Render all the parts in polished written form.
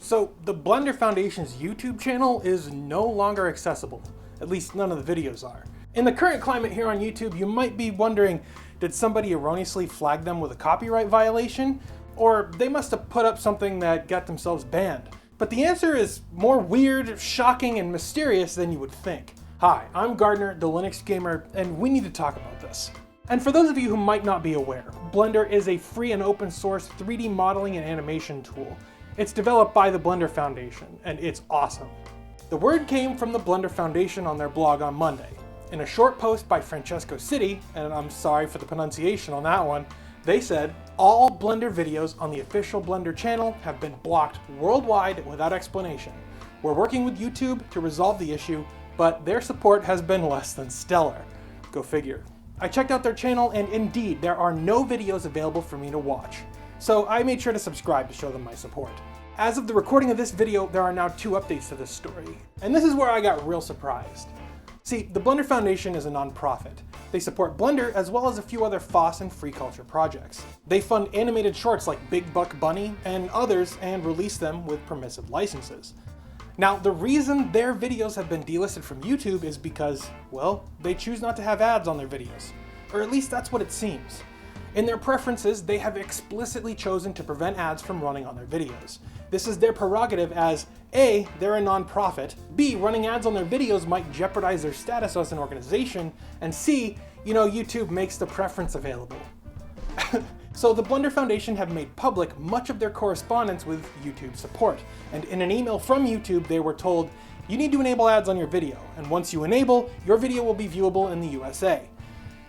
So the Blender Foundation's YouTube channel is no longer accessible. At least none of the videos are. In the current climate here on YouTube, you might be wondering, did somebody erroneously flag them with a copyright violation? Or they must have put up something that got themselves banned. But the answer is more weird, shocking, and mysterious than you would think. Hi, I'm Gardiner, the Linux Gamer, and we need to talk about this. And for those of you who might not be aware, Blender is a free and open source 3D modeling and animation tool. It's developed by the Blender Foundation, and it's awesome. The word came from the Blender Foundation on their blog on Monday. In a short post by Francesco Citti, and I'm sorry for the pronunciation on that one, they said, all Blender videos on the official Blender channel have been blocked worldwide without explanation. We're working with YouTube to resolve the issue, but their support has been less than stellar. Go figure. I checked out their channel, and indeed, there are no videos available for me to watch. So I made sure to subscribe to show them my support. As of the recording of this video, there are now 2 updates to this story. And this is where I got real surprised. See, the Blender Foundation is a non-profit. They support Blender as well as a few other FOSS and free culture projects. They fund animated shorts like Big Buck Bunny and others and release them with permissive licenses. Now, the reason their videos have been delisted from YouTube is because, well, they choose not to have ads on their videos. Or at least that's what it seems. In their preferences, they have explicitly chosen to prevent ads from running on their videos. This is their prerogative as A, they're a non-profit, B, running ads on their videos might jeopardize their status as an organization, and C, YouTube makes the preference available. So the Blender Foundation have made public much of their correspondence with YouTube support, and in an email from YouTube they were told, you need to enable ads on your video, and once you enable, your video will be viewable in the USA.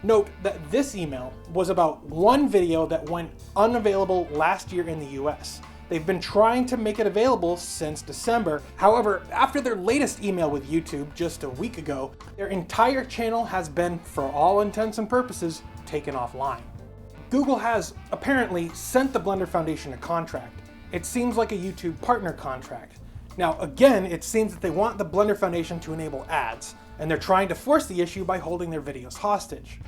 Note that this email was about one video that went unavailable last year in the US. They've been trying to make it available since December. However, after their latest email with YouTube just a week ago, their entire channel has been, for all intents and purposes, taken offline. Google has apparently sent the Blender Foundation a contract. It seems like a YouTube partner contract. Now again, it seems that they want the Blender Foundation to enable ads, and they're trying to force the issue by holding their videos hostage.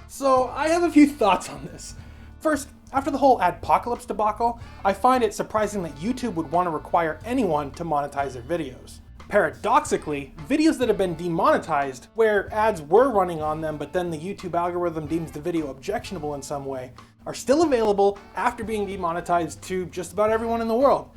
So I have a few thoughts on this. First, after the whole adpocalypse debacle, I find it surprising that YouTube would want to require anyone to monetize their videos. Paradoxically, videos that have been demonetized, where ads were running on them but then the YouTube algorithm deems the video objectionable in some way, are still available after being demonetized to just about everyone in the world.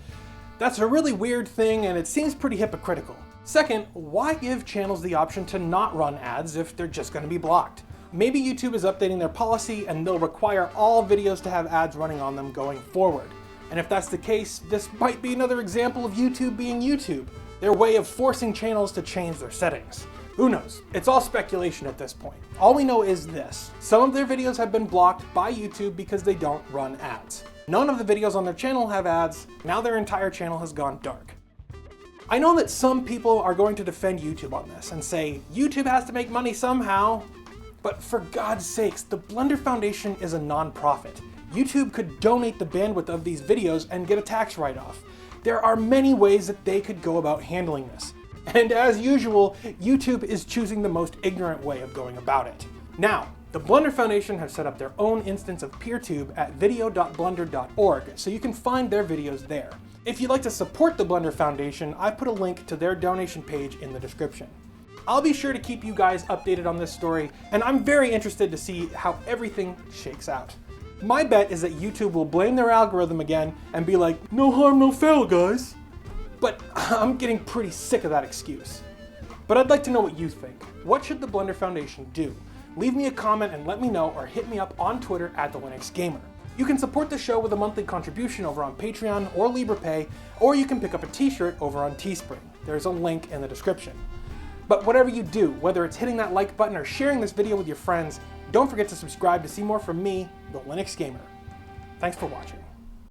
That's a really weird thing, and it seems pretty hypocritical. Second, why give channels the option to not run ads if they're just going to be blocked? Maybe YouTube is updating their policy and they'll require all videos to have ads running on them going forward. And if that's the case, this might be another example of YouTube being YouTube, their way of forcing channels to change their settings. Who knows? It's all speculation at this point. All we know is this: some of their videos have been blocked by YouTube because they don't run ads. None of the videos on their channel have ads. Now their entire channel has gone dark. I know that some people are going to defend YouTube on this and say, YouTube has to make money somehow. But for God's sakes, the Blender Foundation is a non-profit. YouTube could donate the bandwidth of these videos and get a tax write-off. There are many ways that they could go about handling this. And as usual, YouTube is choosing the most ignorant way of going about it. Now, the Blender Foundation has set up their own instance of PeerTube at video.blender.org, so you can find their videos there. If you'd like to support the Blender Foundation, I put a link to their donation page in the description. I'll be sure to keep you guys updated on this story, and I'm very interested to see how everything shakes out. My bet is that YouTube will blame their algorithm again and be like, no harm, no foul, guys. But I'm getting pretty sick of that excuse. But I'd like to know what you think. What should the Blender Foundation do? Leave me a comment and let me know, or hit me up on Twitter at @TheLinuxGamer. You can support the show with a monthly contribution over on Patreon or LibrePay, or you can pick up a t-shirt over on Teespring. There's a link in the description. But whatever you do, whether it's hitting that like button or sharing this video with your friends, don't forget to subscribe to see more from me, the Linux Gamer. Thanks for watching.